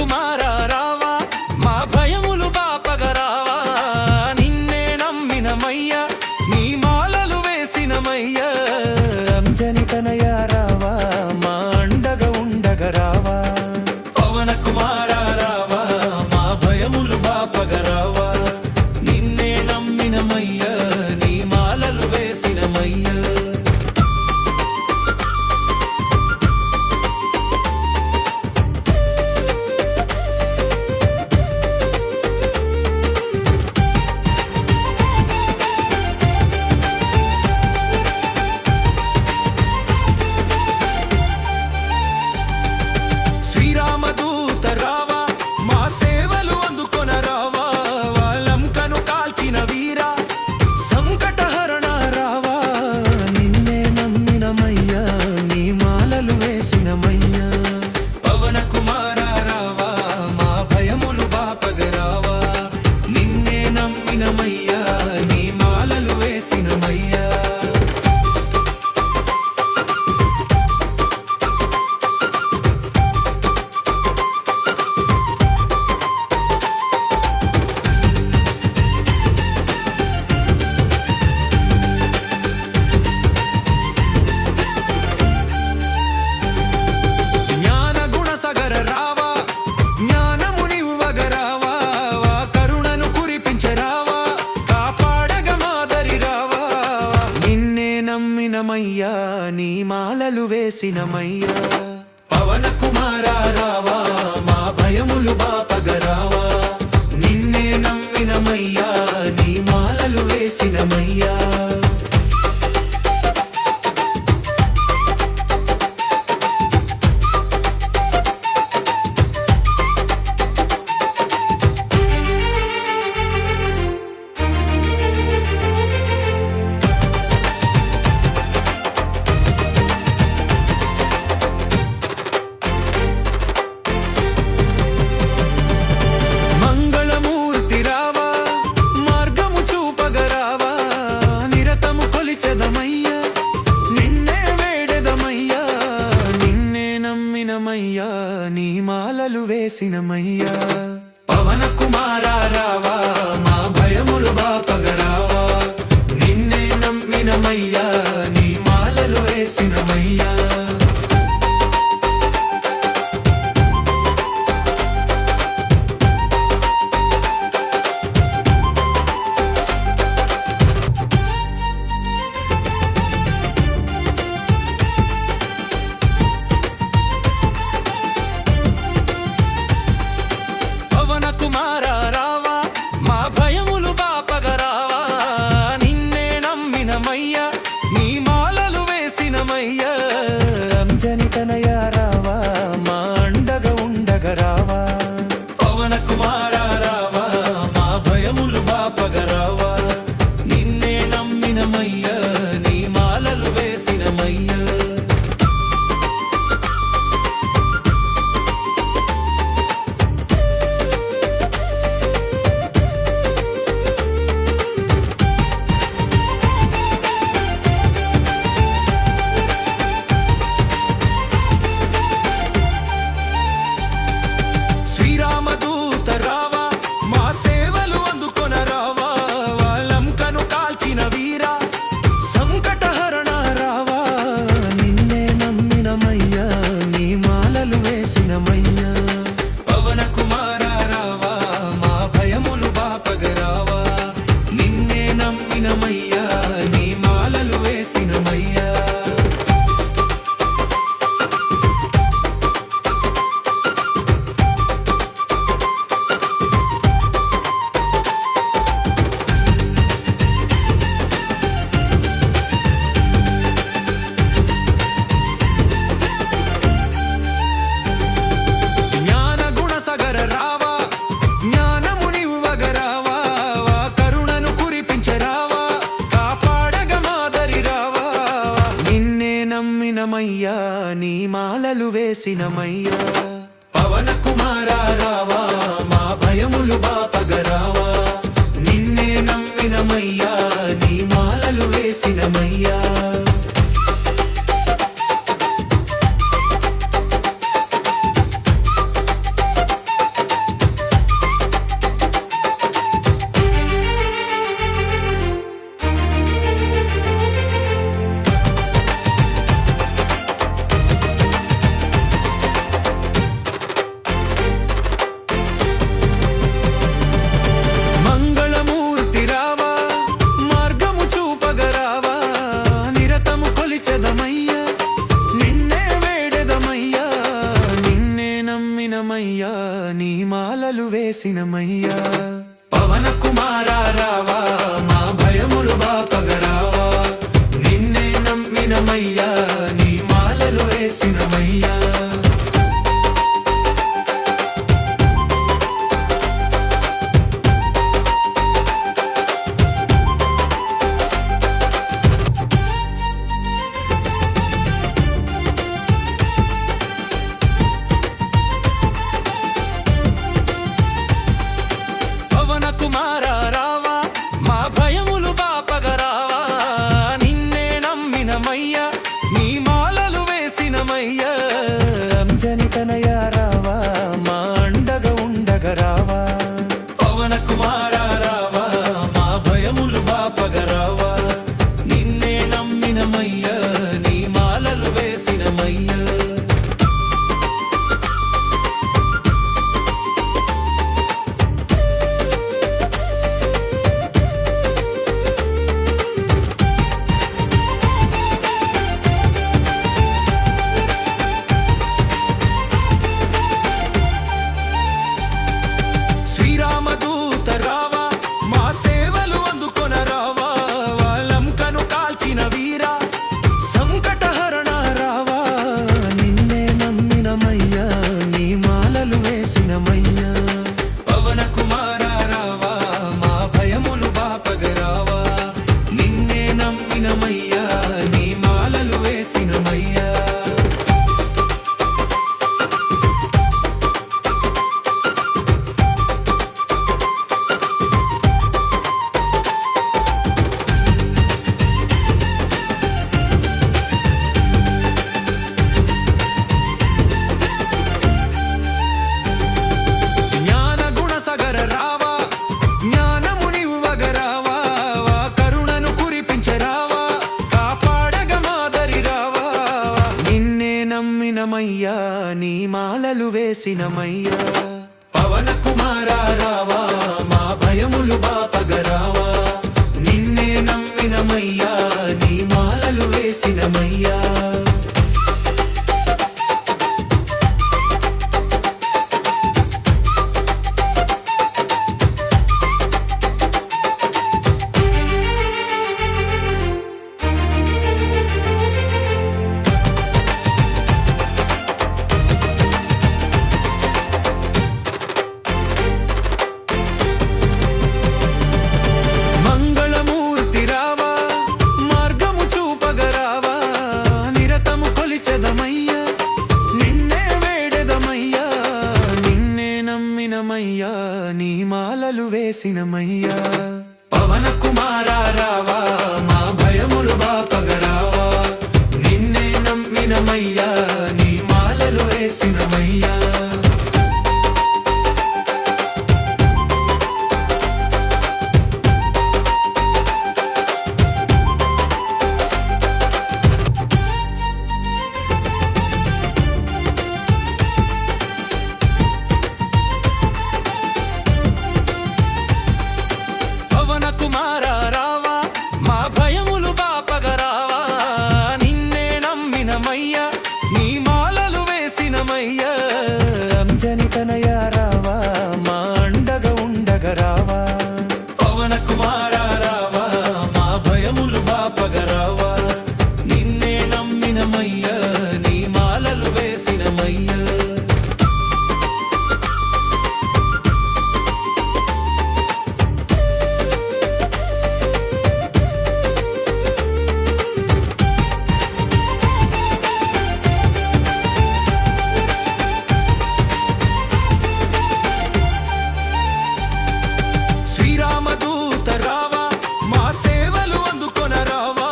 కుమారా రావా మా భయములు బాపగరావా నిన్నే నమ్మినమయ్యా నీ మాలలు వేసినమయ్యా అంజని తనయ రావా మా అండగా ఉండగరావా పవన కుమారా రావా మా భయములు బాపగరావా నిన్నే నమ్మినమయ్యా నీ మాలలు వేసినమయ్యా శ్రీరామదూత రావా మా సేవలు అందుకొన రావా లంకను కాల్చిన వీరా సంకటహరణ రావా నిన్నే నమ్మినమయ్యా నీ మాలలు వేసినమయ్యా పవన కుమారా రావా మా భయములు బాపగరావా నిన్నే నమ్మినమయ్యా నీ మాలలు వేసినమయ్యా నమ్మినమయ్యా నీ మాలలు వేసినమయ్యా పవన కుమారా రావా మా భయములు బాపగరావా నిన్నే నమ్మినమయ్యా నీ మాలలు వేసినమయ్యా నమ్మినమయ్యా నీ మాలలు వేసినమయ్యా పవన కుమారా రావా మా భయములు బాపగరావా నిన్నే నమ్మినమయ్యా నీ మాలలు వేసినమయ్యా కుమారా రావా మా భయములు బాపగరావా నిన్నే నమ్మినమయ్యా నీ మాలలు వేసినమయ్యా అంజని తనయ రావా మా అండగా ఉండగరావా పవన కుమారా రావా మా భయములు బాపగరావా నిన్నే నమ్మినమయ్యా నీ మాలలు వేసినమయ్యా శ్రీరామదూత రావా మా సేవలు అందుకొన రావా లంకను కాల్చిన వీరా సంకటహరణ రావా నిన్నే నమ్మినమయ్యా నీ మాలలు వేసినమయ్యా పవన కుమారా రావా మా భయములు బాపగరావా నిన్నే నమ్మినమయ్యా నీ మాలలు వేసినమయ్యా నమ్మినమయ్యా నీ మాలలు వేసినమయ్యా పవన కుమారా రావా మా భయములు బాపగరావా నిన్నే నమ్మినమయ్యా నీ మాలలు వేసినమయ్యా నీ మాలలు వేసినమయ్యా పవన కుమార రావా మా భయములు బాపగరావా నిన్నే నమ్మినమయ్యా నీ మాలలు వేసినమయ్యా కుమార రావా మా భయములు బాపగరావా నిన్నే నమ్మినమయ్యా నీ మాలలు వేసినమయ్యా అంజని తనయ రావా మా అండగా ఉండగరావా పవన కుమార రావా మా భయములు బాపగరావా నిన్నే నమ్మినమయ్యా నీ మాలలు వేసినమయ్యా శ్రీరామదూత రావా మా సేవలు అందుకొన రావా లంకను కాల్చిన వీరా సంకటహరణ రావా నిన్నే నమ్మినమయ్యా నీ మాలలు వేసినమయ్యా పవన కుమార రావా మా భయములు బాపగరావా నిన్నే నమ్మినమయ్యా నీ మాలలు వేసినమయ్యా నమ్మినమయ్యా నీ మాలలు వేసినమయ్యా పవన కుమార రావా మా భయములు బాపగరావా నిన్నే నమ్మినమయ్యా నీ మాలలు వేసినమయ్యా నమ్మినమయ్యా నీ మాలలు వేసినమయ్యా పవన కుమార రావా మా భయములు బాపగరావా నిన్నే నమ్మినమయ్యా నీ మాలలు వేసినమయ్యా కుమార రావా మా భయములు బాపగరావా నిన్నే నమ్మినమయ్యా నీ మాలలు వేసినమయ్యా అంజని తనయ రావా మా అండగా ఉండగరావా పవన కుమార రావా మా భయములు బాపగరావా నిన్నే నమ్మినమయ్యా నీ మాలలు వేసినమయ్యా శ్రీరామదూత రావా మా సేవలు అందుకొన రావా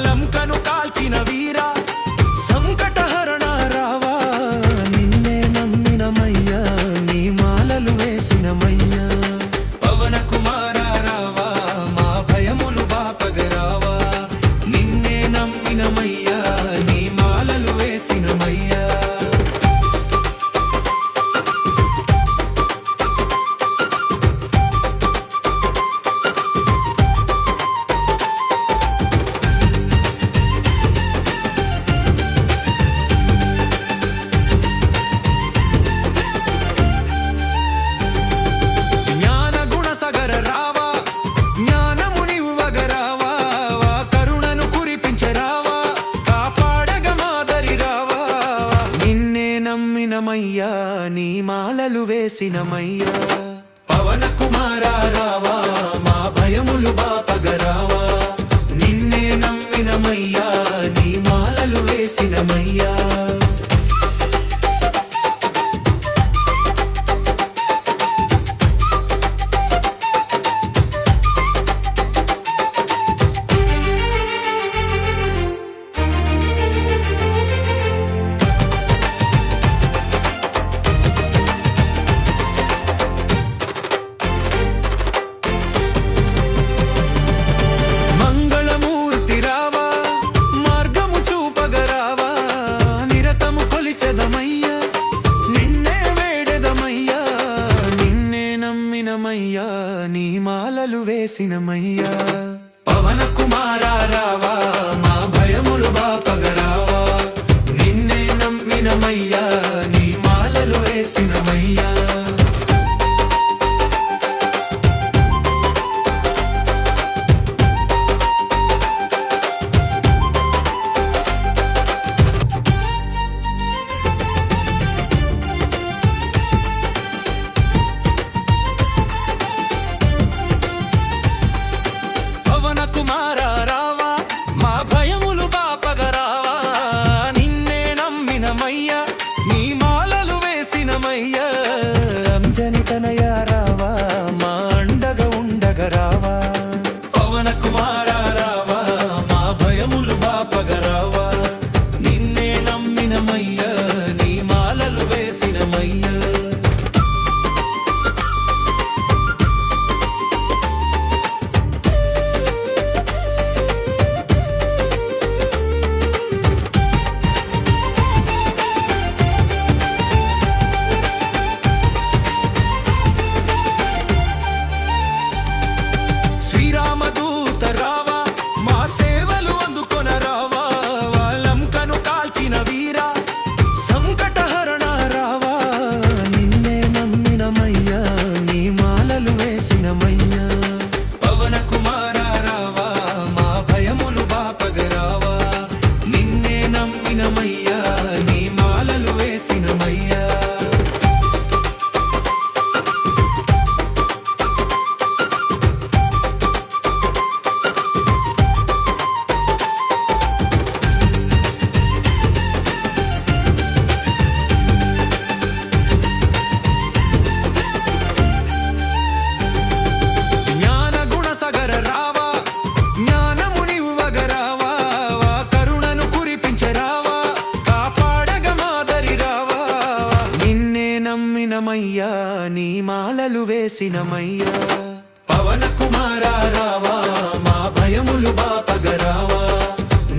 లంకను కాల్చిన వీరా సంకటహరణ రావా నిన్నే నమ్మినమయ్యా నీ మాలలు వేసినమయ్యా పవన కుమార రావా మా భయములు బాపగరావా నిన్నే నమ్మినమయ్యా నీ మాలలు వేసినమయ్యా నీ మాలలు వేసినమయ్యా పవన కుమార రావా మా భయములు బాపగరావా నిన్నే నమ్మినమయ్యా నీ మాలలు వేసినమయ్యా నీ మాలలు వేసినమయ్యా పవన కుమార రావా మా భయములు బాపగరావా నిన్నే నమ్మినమయ్యా నీ మాలలు వేసినమయ్యా కుమార రావా మా భయములు బాపగరావా నిన్నే నమ్మినమయ్యా నీ మాలలు వేసినమయ్యా అంజని తనయ రావా మా అండగా ఉండగరావా పవన కుమార రావా మా భయములు బాపగరావా నిన్నే నమ్మినమయ్యా నీ మాలలు వేసినమయ్యా శ్రీరామదూత రావా మా సేవలు అందుకొన రావా లంకను కాల్చిన వీరా సంకటహరణ రావా నిన్నే నమ్మినమయ్యా నీ మాలలు వేసినమయ్యా పవన కుమార రావా మా భయములు బాపగరావా నిన్నే నమ్మినమయ్యా నీ మాలలు వేసినమయ్యా నమ్మినమయ్యా నీ మాలలు వేసినమయ్యా పవన కుమార రావా మా భయములు బాపగరావా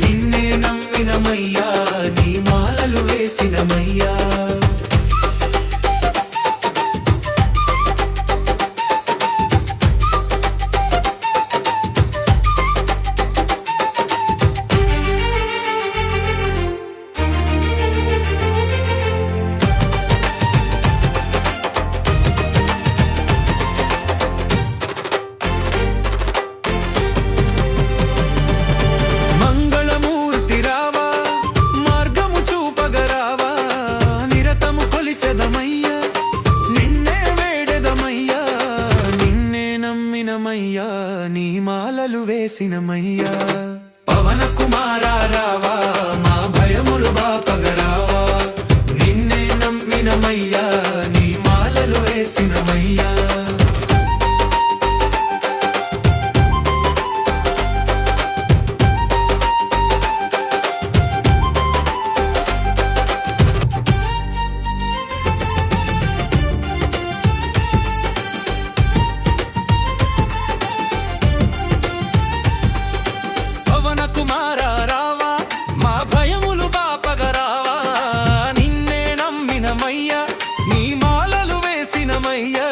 నిన్నే నమ్మినమయ్యా నీ మాలలు వేసినమయ్యా నీ మాలలు వేసినమయ్యా పవన కుమార రావా మా భయములు బాపగరావా నిన్నే నమ్మినమయ్యా నీ మాలలు వేసినమయ్యా కుమార రావా మా భయములు బాపగరావా నిన్నే నమ్మినమయ్యా నీ మాలలు వేసినమయ్యా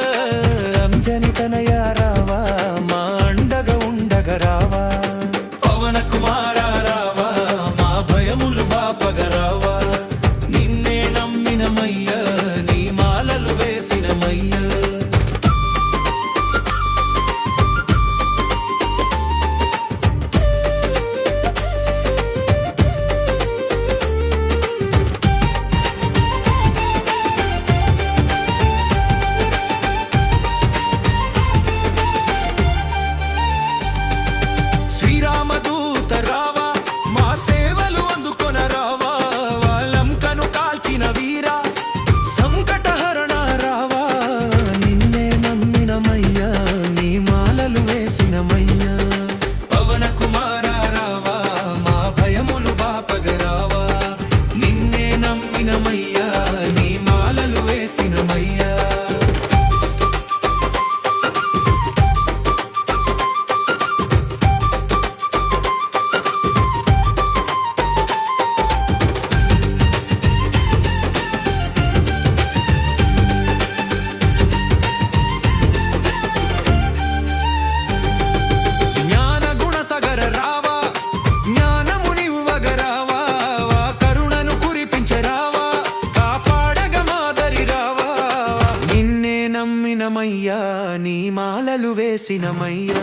నమ్మినమయ్యా నీ మాలలు వేసినమయ్యా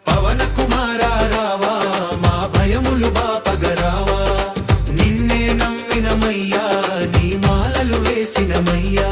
పవన కుమారా రావా మా భయములు బాపగరావా నిన్నే నమ్మినమయ్యా నీ మాలలు వేసినమయ్యా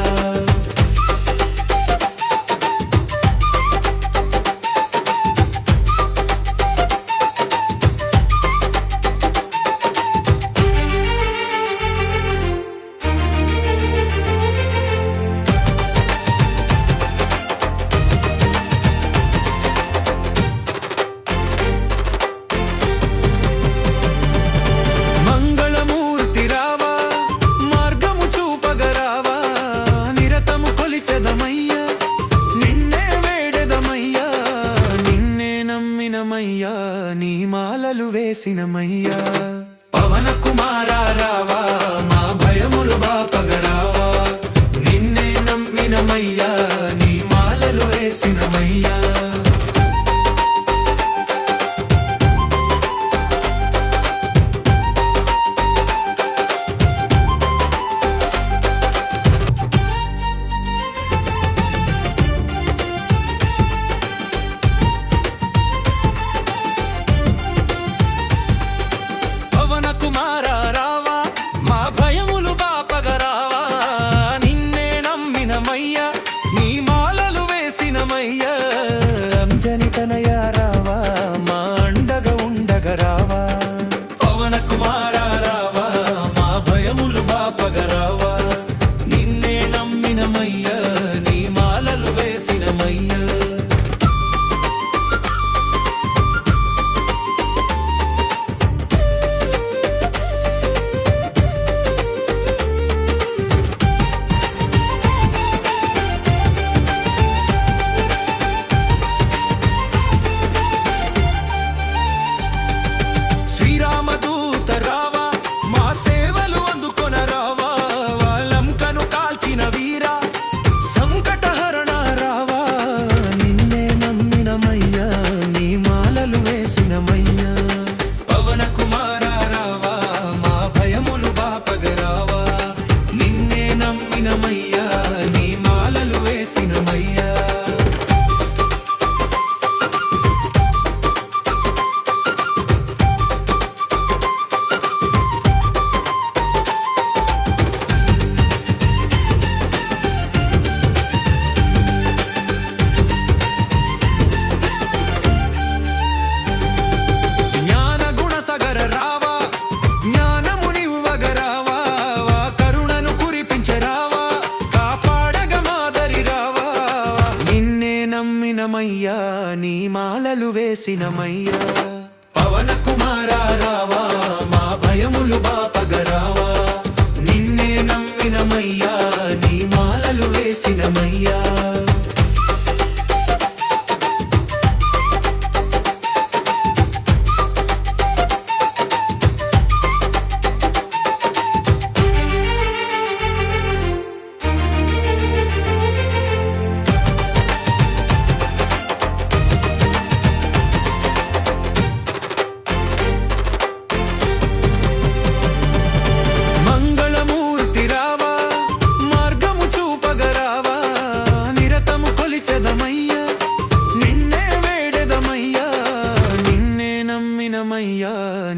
నీ మాలలు వేసినమయ్యా పవన కుమారా రావా మా భయములు బాపగరావా నిన్నే నమ్మినమయ్యా నీ మాలలు వేసినమయ్యా నీ మాలలు వేసినమయ్యా అంజని తనయా రావా మా అండగా ఉండగరావా పవన కుమారా రావా మా భయములు బాపగరావా నిన్నే నమ్మినమయ్యా నీ మాలలు వేసినమయ్యా నమ్మినమయ్యా నీ మాలలు వేసినమయ్యా పవన కుమారా రావా మా భయములు బాపగరావా నిన్నే నమ్మినమయ్యా నీ మాలలు వేసినమయ్యా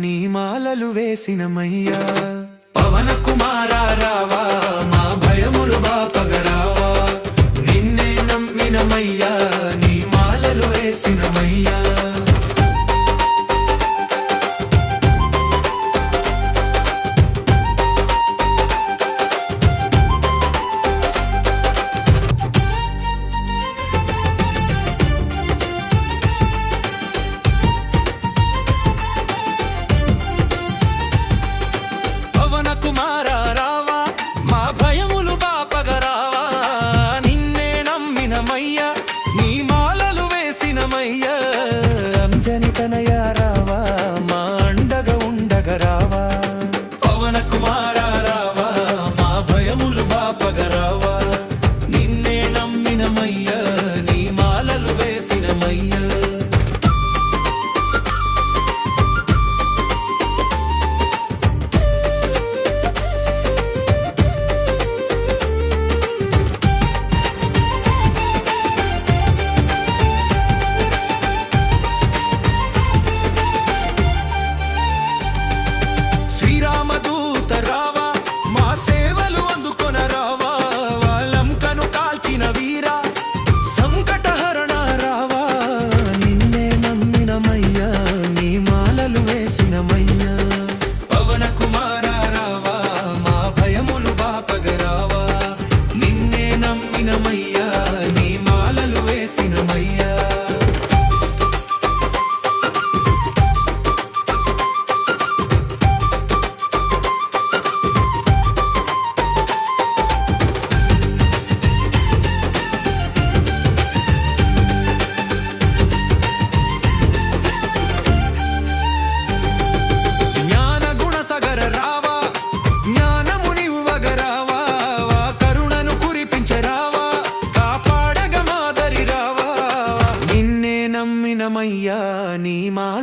నీ మాలలు వేసినమయ్యా పవన కుమారా రావా మా భయములు బాపగరావా నిన్నే నమ్మినమయ్యా నీ మాలలు వేసినమయ్యా నీ మాలలు వేసినమయ్యా అంజని తనయా రావా మా అండగా ఉండగరావా పవన కుమారా రావా మా భయములు బాపగరావా నిన్నే నమ్మినమయ్యా నీ మాలలు వేసినమయ్యా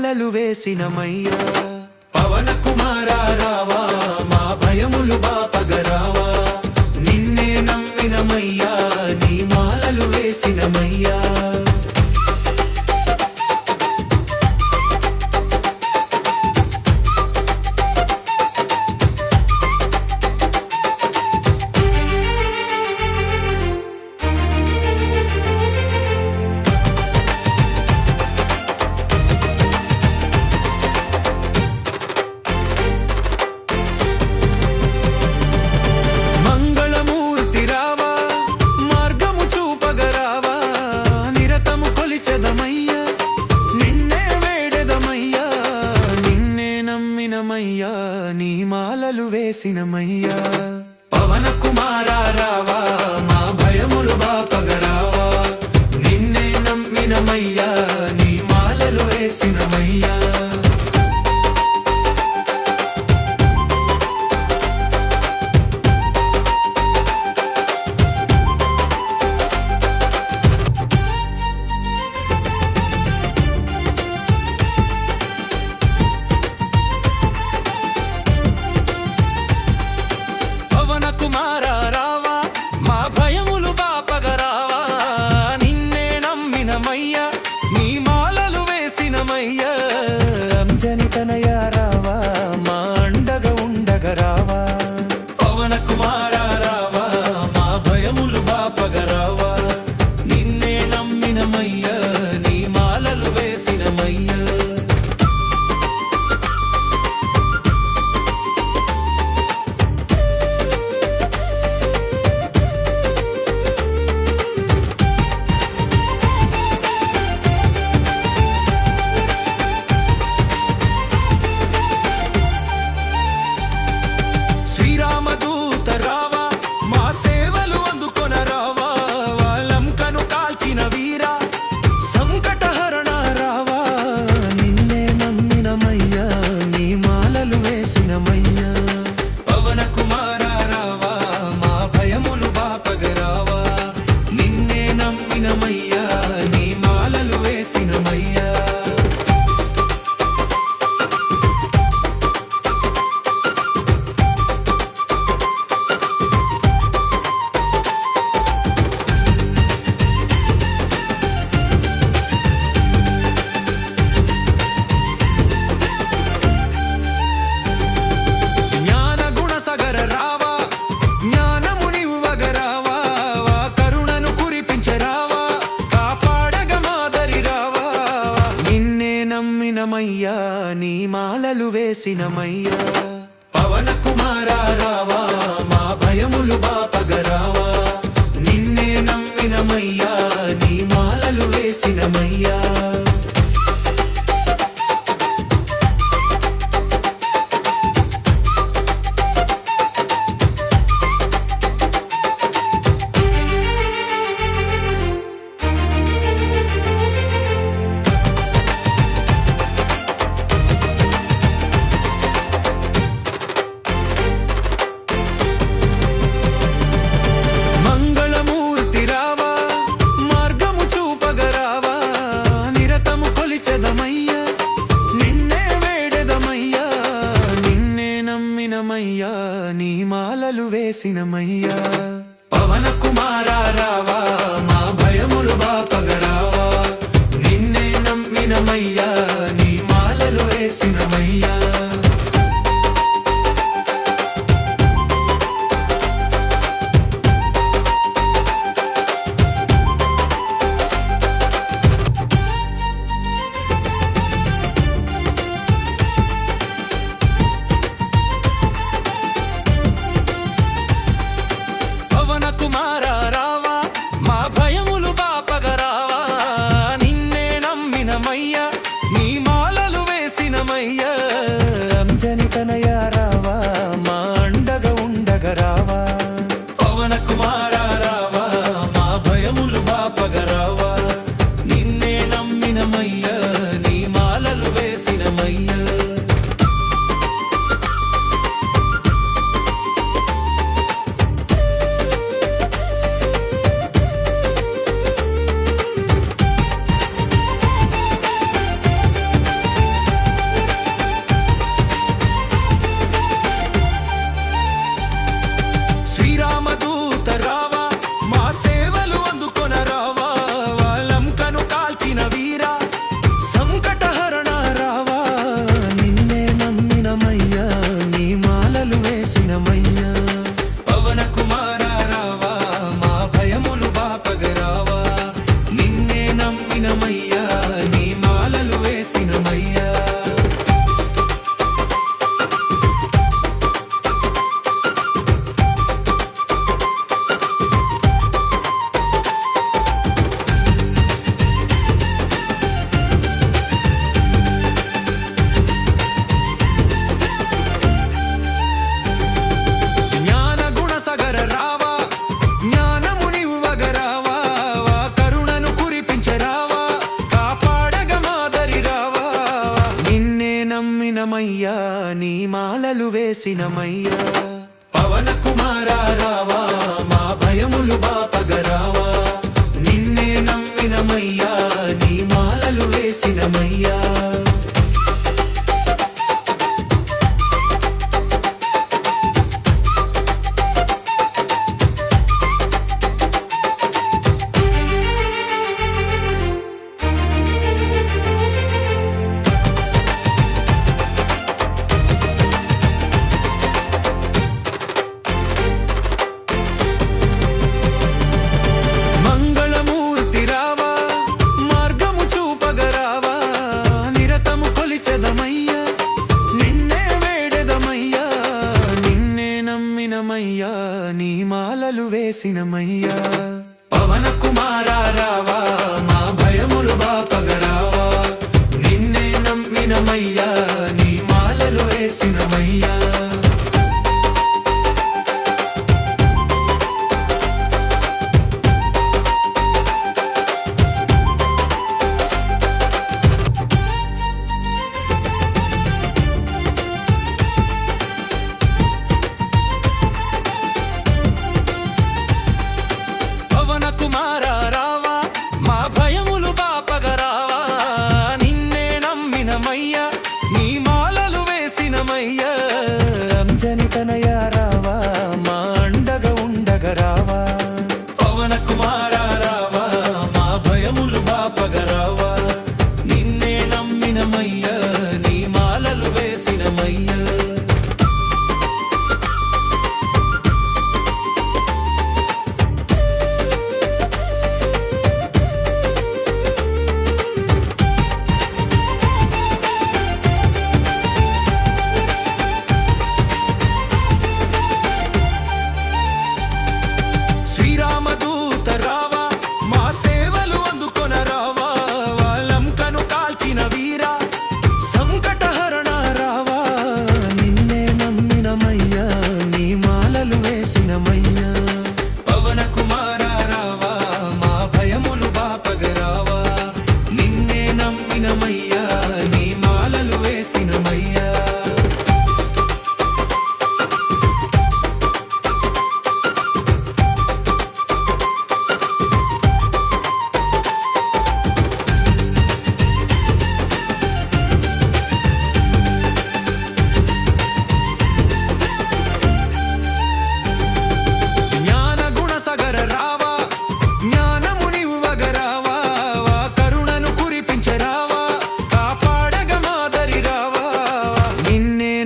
మాలలు వేసినమయ్యా పవన కుమారా రావా మా భయములు బాపగరావా నిన్నే నమ్మినమయ్యా నీ మాలలు వేసినమయ్యా నీ మాలలు వేసినమయ్యా పవన కుమారా రావా మా భయములు బాపగరావా నిన్నే నమ్మినమయ్యా నీ మాలలు వేసినమయ్యా కుమారా రావా మా భయములు బాపగరావా నిన్నే నమ్మినమయ్యా నీ మాలలు వేసినమయ్యా అంజని తనయా రావా మా అండగా ఉండగరావా పవన కుమారా రావా మా భయములు బాపగరావా నిన్నే నమ్మినమయ్యా నీ మాలలు వేసినమయ్యా శ్రీరామదూత రావా మా సేవలు అందుకొన రావా లంకను కాల్చిన వీరా సంకటహరణ రావా నిన్నే నమ్మినమయ్యా నీ మాలలు వేసినమయ్యా పవన కుమారా రావా మా భయములు బాపగరావా నిన్నే నమ్మినమయ్యా నీ మాలలు వేసినమయ్యా నమ్మినమయ్యా నీ మాలలు వేసినమయ్యా పవన కుమారా రావా మా భయములు బాపగరావా నిన్నే నమ్మినమయ్యా నీ మాలలు వేసినమయ్యా నమ్మినమయ్యా నీ మాలలు వేసినమయ్యా పవన కుమారా రావా మా భయములు బాపగరావా నిన్నే నమ్మినమయ్యా నీ మాలలు వేసినమయ్యా వేసినమయ్యా పవన కుమార రావా మా భయములు బాపగరావా నిన్నే నమ్మినమయ్యా నీ మాలలు వేసినమయ్యా నీ మాలలు వేసినమయ్యా పవన కుమార రావా మా భయములు బాపగరావా నిన్నే నమ్మినమయ్యా నీ మాలలు వేసినమయ్యా జనితనయా రావా మా అండగా ఉండగరావా పవన కుమార రావా మా భయములు బాపగరావా నిన్నే నమ్మినమయ్యా నీ మాలలు వేసినమయ్యా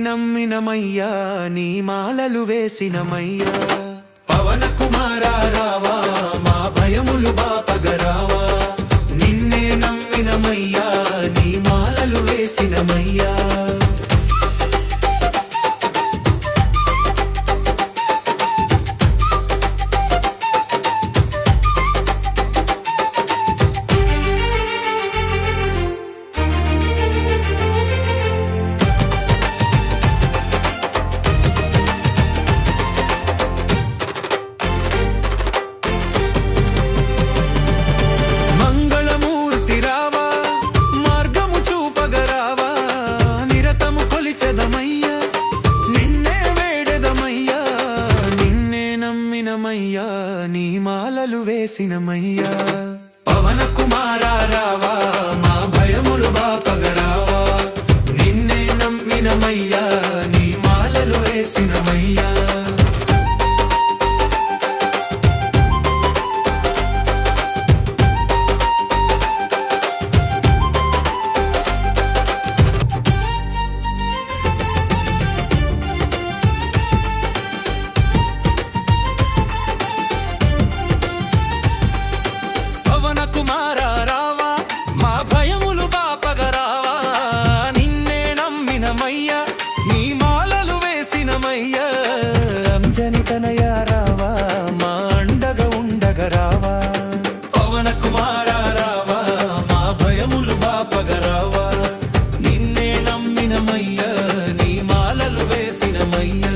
నమ్మినమయ్యా నీ మాలలు వేసినమయ్యా పవన కుమార రావా మా భయములు బాపగరావా నిన్నే నమ్మినమయ్యా నీ మాలలు వేసినమయ్యా నీ మాలలు వేసినమయ్యా పవన కుమార రావా మా భయములు బాపగరావా నిన్నే నమ్మినమయ్యా నీ మాలలు వేసినమయ్యా జనితనయా రావా మా అండగా ఉండగరావా పవన కుమార రావా మా భయములు బాపగరావా నిన్నే నమ్మినమయ్యా నీ మాలలు వేసినమయ్యా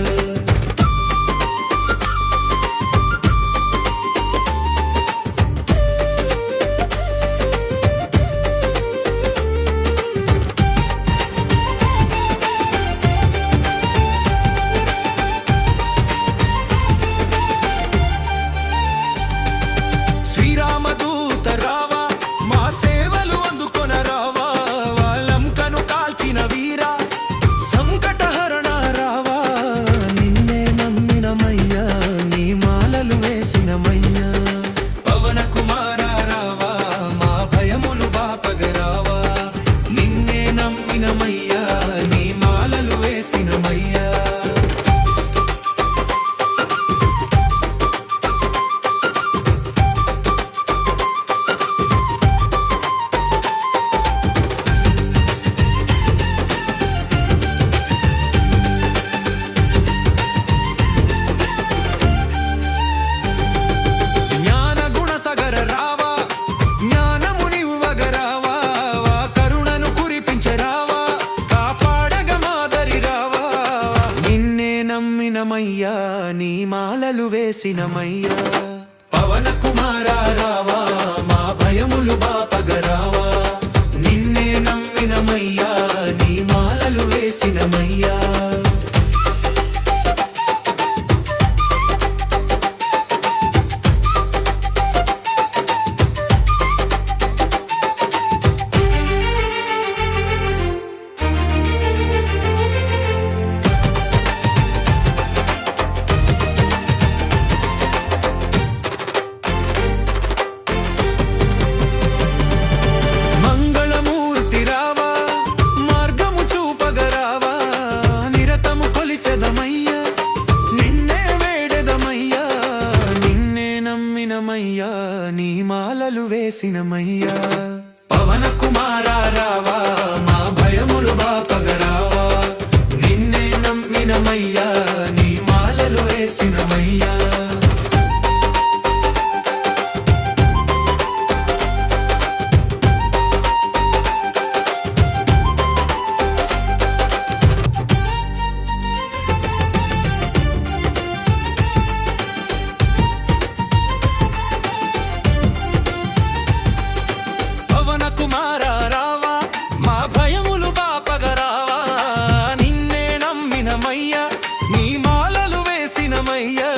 వేసినమయ్యా పవన కుమార రావా మా భయములు బాపగరావా నిన్నే నమ్మినమయ్యా నీ మాలలు వేసినమయ్యా నీ మాలలు వేసినమయ్యా పవన కుమార రావా మా భయములు బాపగరావా నిన్నే నమ్మినమయ్యా నీ మాలలు వేసినమయ్యా కుమార రావా మా భయములు బాపగరావా నిన్నే నమ్మినమయ్యా నీ మాలలు వేసినమయ్యా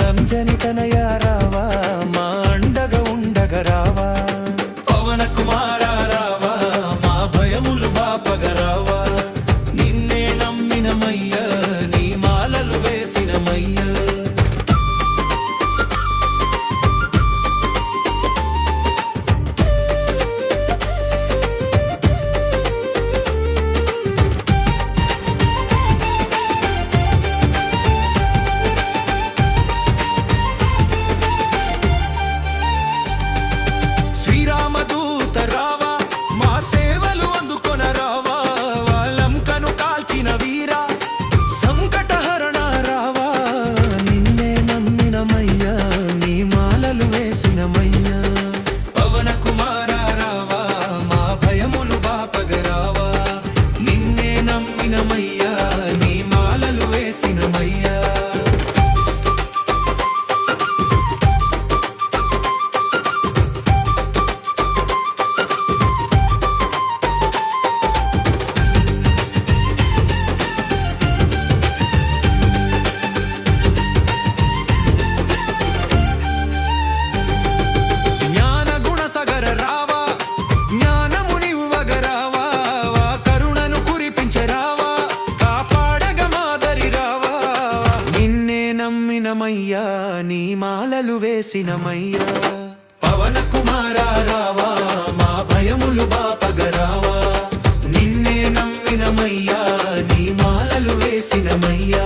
అంజని తనయ రావా మా అండగా ఉండగరావా పవన కుమార రావా మా భయములు బాపగరావా నిన్నే నమ్మినమయ్యా నీ మాలలు వేసినమయ్యా శ్రీరామదూత రావా మా సేవలు అందుకొన రావా లంకను కాల్చిన వీరా సంకటహరణ రావా నిన్నే నమ్మినమయ్యా నీ మాలలు వేసినమయ్యా పవన కుమార రావా మా భయములు బాపగరావా నిన్నే నమ్మినమయ్యా నీ మాలలు వేసినమయ్యా నమ్మినమయ్యా నీ మాలలు వేసినమయ్యా పవన కుమార రావా మా భయములు బాపగరావా నిన్నే నమ్మినమయ్యా నీ మాలలు వేసినమయ్యా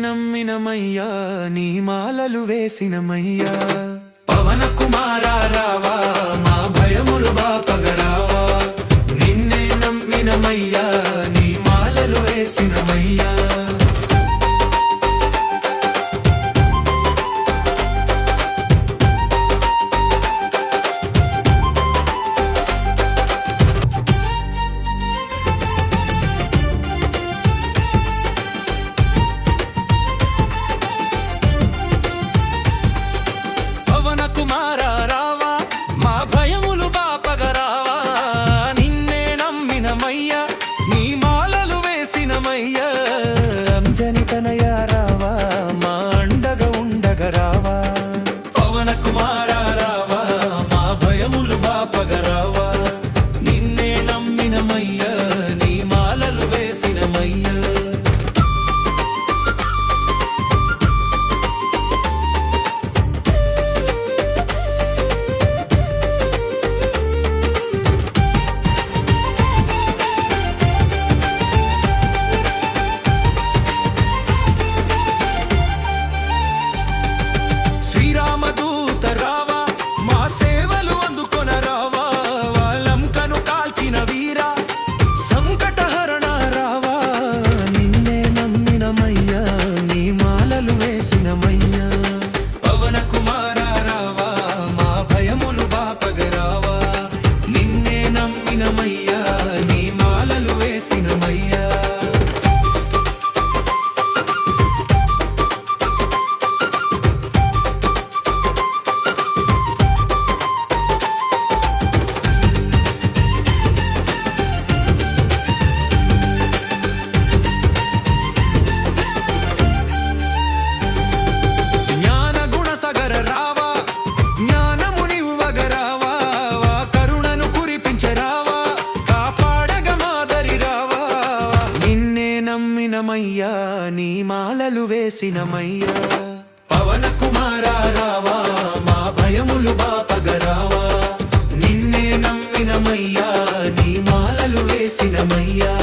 నమ్మినమయ్యా నీ మాలలు వేసినమయ్యా పవన కుమార రావా మా భయములు బాపగరావా నిన్నే నమ్మినమయ్యా నీ మాలలు వేసినమయ్యా కుమార రావా వేసినమయ్యా పవన కుమారా రావా మా భయములు బాపగరావా నిన్నే నమ్మినమయ్యా నీ మాలలు వేసినమయ్యా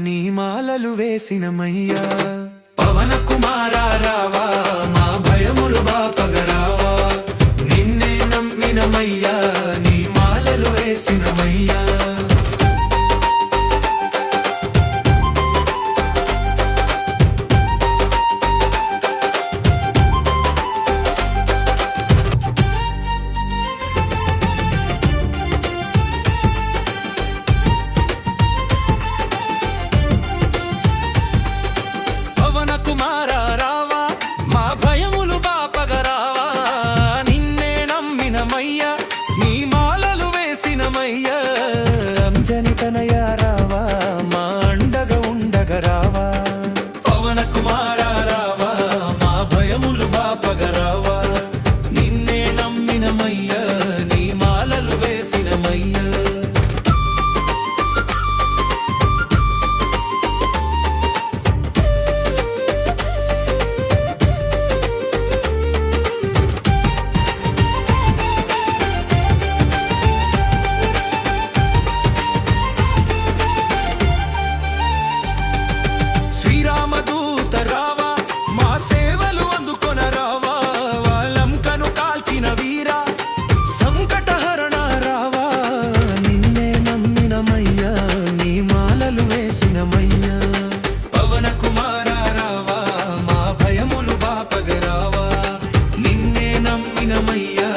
నీ మాలలు వేసినమయ్యా పవన కుమారా రావా మా భయములు బాపగరావా నిన్నే నమ్మినమయ్యా నీ మాలలు వేసినమయ్యా కుమారా రావా మా భయములు బాపగరావా నిన్నే నమ్మినమయ్యా నీ మాలలు వేసినమయ్యా అంజని తనయ రావా మా అండగా ఉండగరావా పవన కుమారా రావా మా భయములు బాపగరావా నిన్నే నమ్మినమయ్యా నీ మాలలు వేసినమయ్యా శ్రీరామదూత రావా మా సేవలు అందుకొన రావా లంకను కాల్చిన వీరా సంకటహరణ రావా నిన్నే నమ్మినమయ్యా నీ మాలలు వేసినమయ్యా పవన కుమారా రావా మా భయములు బాపగరావా నిన్నే నమ్మినమయ్యా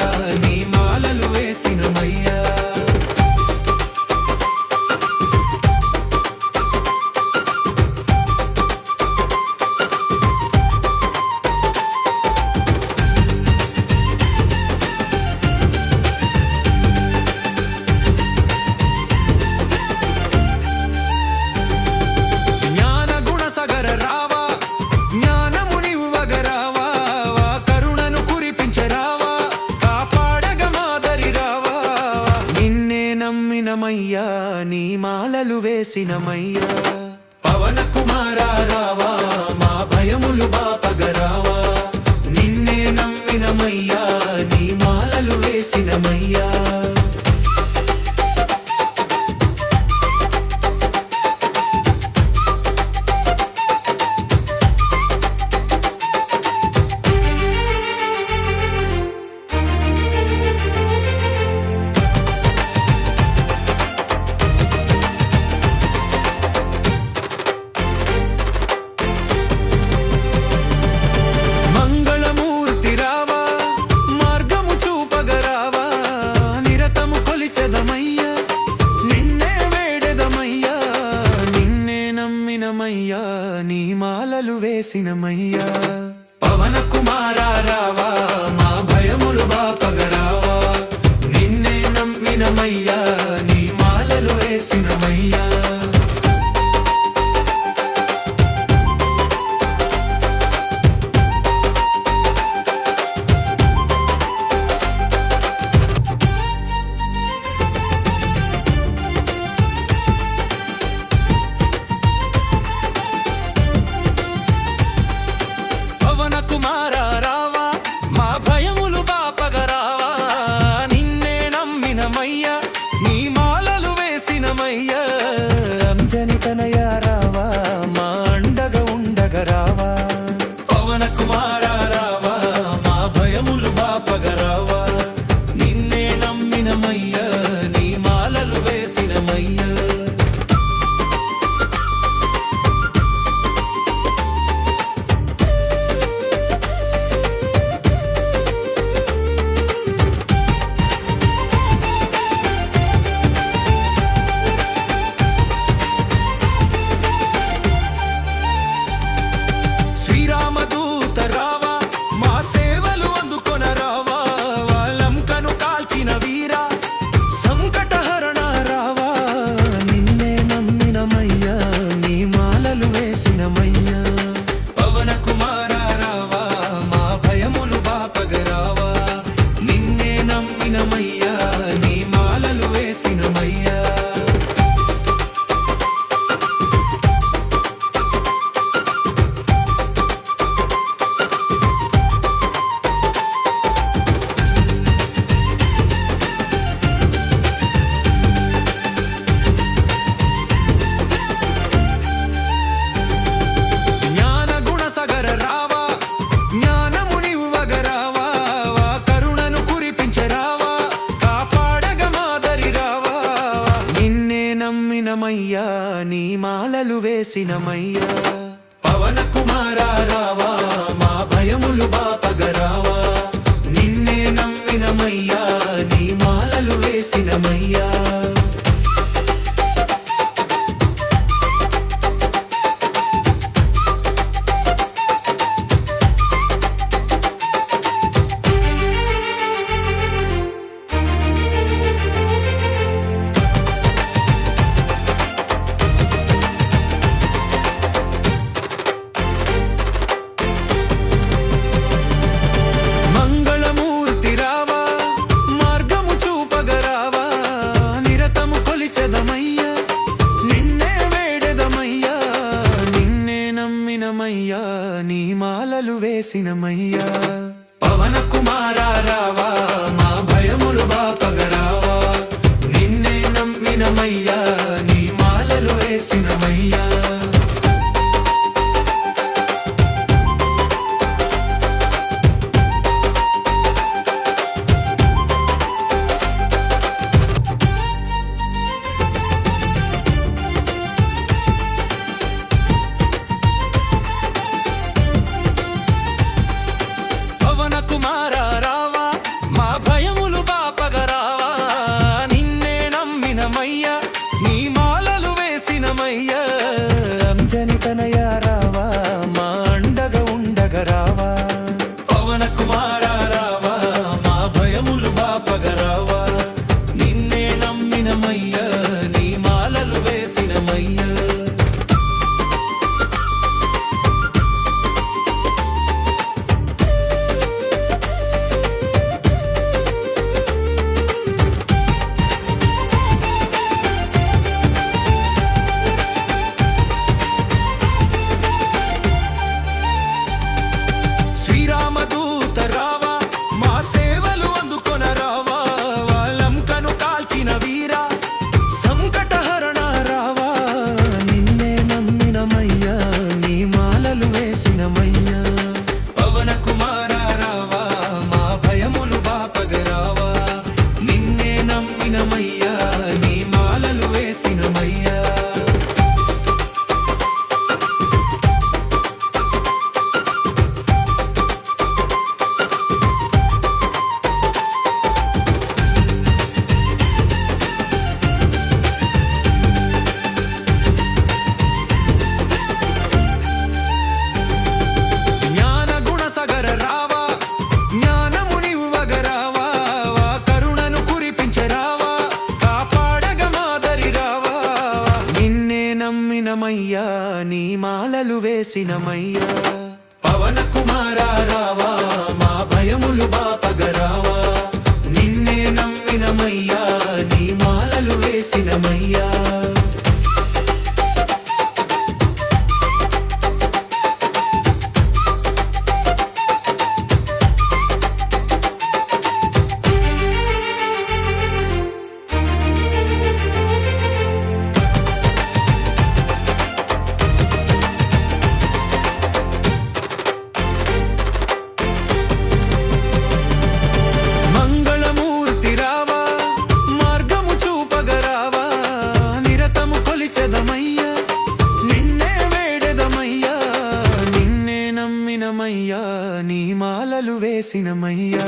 నీ మాలలు వేసినమయ్యా నమ్మినమయ్యా నీ మాలలు వేసినమయ్యా పవన కుమారా రావా మా భయములు బాపగరావా నిన్నే నమ్మినమయ్యా నీ మాలలు వేసినమయ్యా నమ్మినమయ్యా నీ మాలలు వేసినమయ్యా పవన కుమారా రావా మా భయములు బాపగరావా నిన్నే నమ్మినమయ్యా నీ మాలలు వేసినమయ్యా కుమారా రావా మా భయములు బాపగరావా నిన్నే నమ్మినమయ్యా నీ మాలలు వేసినమయ్యా నమ్మినమయ్యా నీ మాలలు వేసినమయ్యా పవన కుమార రావా మా భయములు బాపగరావా నిన్నే నమ్మినమయ్యా నీ మాలలు వేసినమయ్యా నీ మాలలు వేసినమయ్యా పవన కుమార రావా మా భయములు బాపగరావా నిన్నే నమ్మినమయ్యా నీ మాలలు వేసినమయ్యా జనితనయ రావా మా అండగా ఉండగరావా పవన కుమార రావా మా భయములు బాపగరావా నిన్నే నమ్మినమయ్యా నీ మాలలు వేసినమయ్యా నమ్మినమయ్యా నీ మాలలు వేసినమయ్యా పవన కుమార రావా మా భయములు బాపగరావా నిన్నే నమ్మినమయ్యా నీ మాలలు వేసినమయ్యా నీ మాలలు వేసినమయ్యా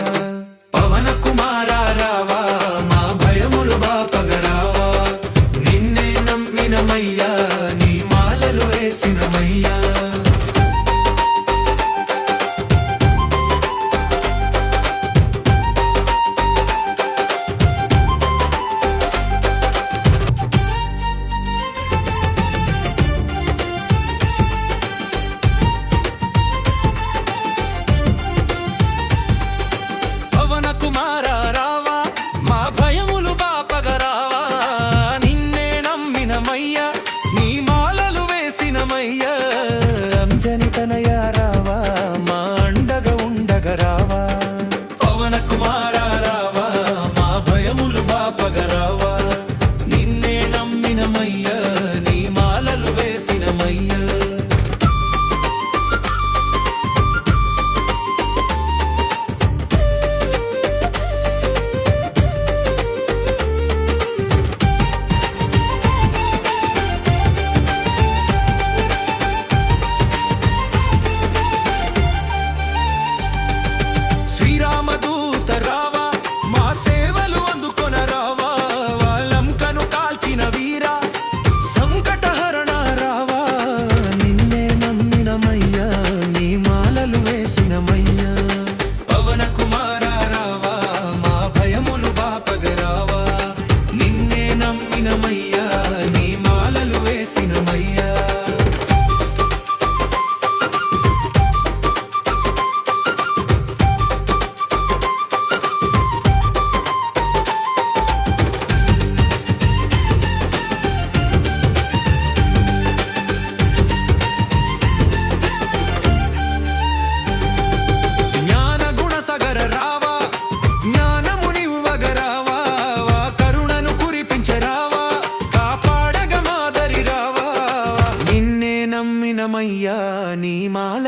పవన కుమార రావా మా భయములు బాపగరావా నిన్నే నమ్మినమయ్యా నీ మాలలు వేసినమయ్యా జనితనయ రావా మా అండగా ఉండగరావా పవన కుమార రావా మా భయములు బాపగరావా నిన్నే నమ్మినమయ్యా నీ మాలలు వేసినమయ్యా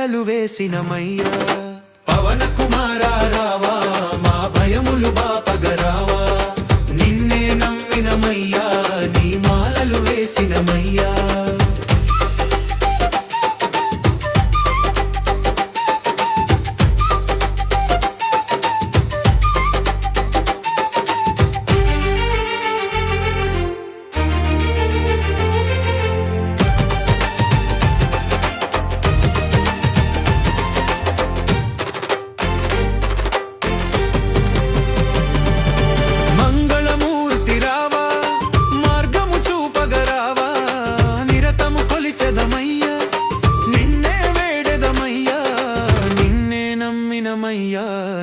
మాలలు వేసినమయ్యా పవన కుమార రావా మా భయములు బాపగరావా నిన్నే నమ్మినమయ్యా నీ మాలలు వేసినమయ్యా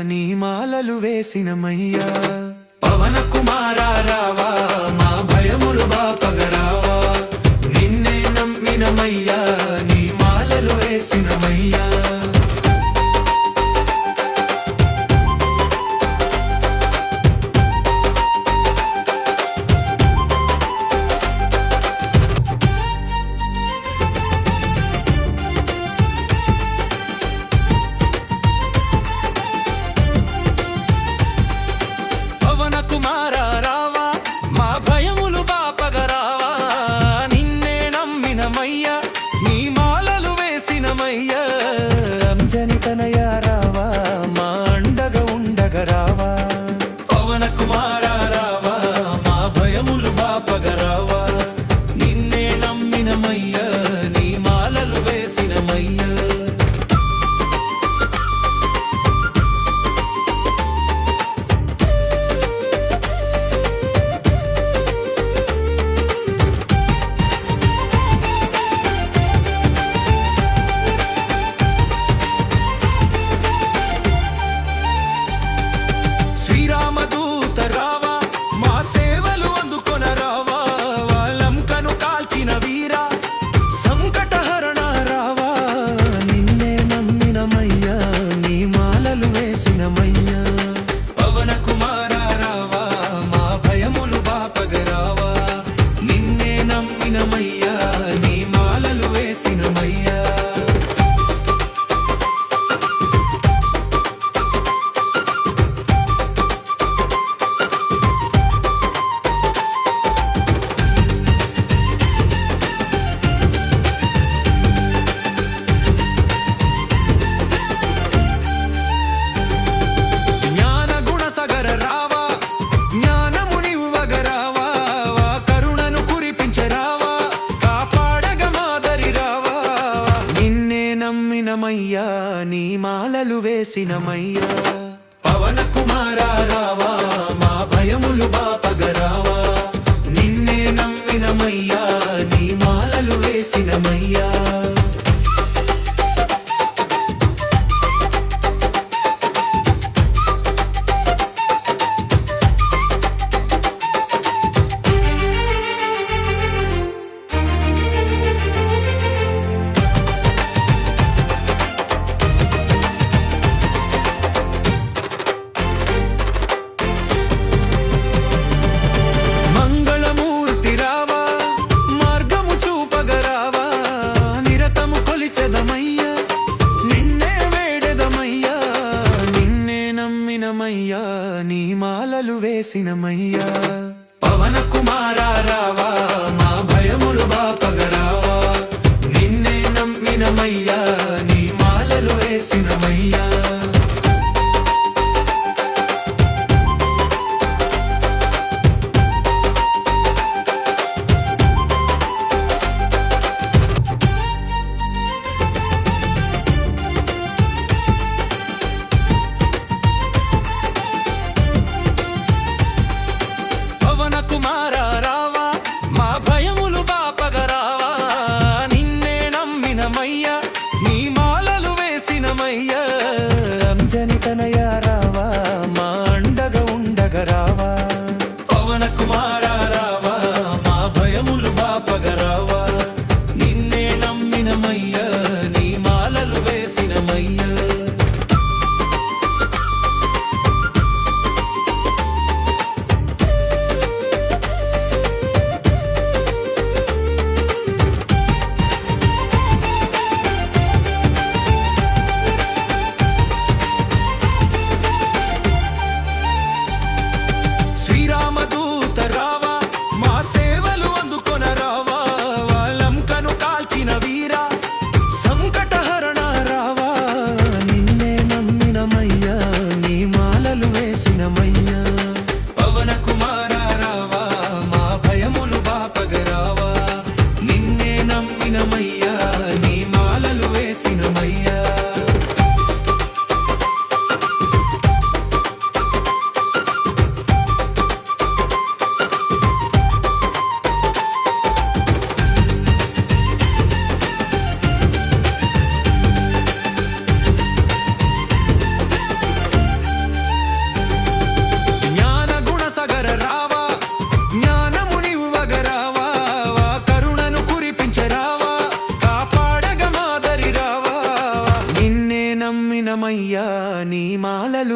నీ మాలలు వేసినమయ్యా పవన కుమార రావా మా భయములు బాపగరావా నిన్నే నమ్మినమయ్యా నీ మాలలు వేసినమయ్యా కుమార రావా మా భయములు బాపగరావా నిన్నే నమ్మినమయ్యా నీ మాలలు వేసినమయ్యా అంజని తనయ రావా మా అండగా ఉండగరావా పవన కుమార రావా మా భయములు బాపగరావా నిన్నే నమ్మినమయ్యా నీ మాలలు వేసినమయ్యా శ్రీరామదూత రావా మా సేవలు అందుకొన రావా లంకను కాల్చిన వీరా సంకటహరణ రావా నిన్నే నమ్మినమయ్యా నీ మాలలు వేసినమయ్యా పవన కుమార రావా మా భయములు బాపగరావా నిన్నే నమ్మినమయ్యా నీ మాలలు వేసినమయ్యా నమ్మినమయ్యా నీ మాలలు వేసినమయ్యా పవన కుమార రావా మా భయములు బాపగరావా నిన్నే నమ్మినమయ్యా నీ మాలలు వేసినమయ్యా నమ్మినమయ్యా నీ మాలలు వేసినమయ్యా పవన కుమార రావా మా భయములు బాపగరావా నిన్నే నమ్మినమయ్యా నీ మాలలు వేసినమయ్యా కుమార రావా మా భయములు బాపగరావా నిన్నే నమ్మినమయ్యా నీ మాలలు వేసినమయ్యా అంజని తనయ రావా మా అండగా ఉండగరావా పవన కుమార రావా మా భయములు బాపగరావా నిన్నే నమ్మినమయ్యా నీ మాలలు వేసినమయ్యా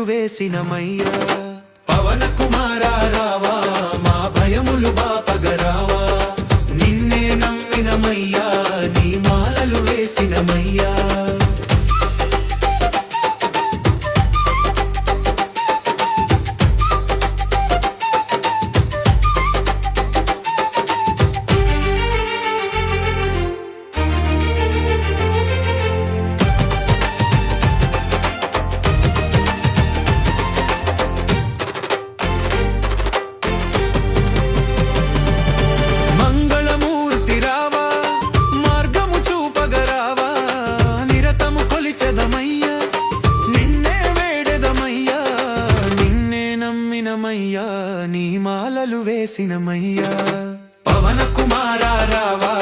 మాలలు వేసినమయ్యా పవన కుమారా రావా మా భయములు బాపగరావా నిన్నే నమ్మినమయ్యా నీ మాలలు వేసినమయ్యా నీ మాలలు వేసినమయ్యా పవన కుమారా రావా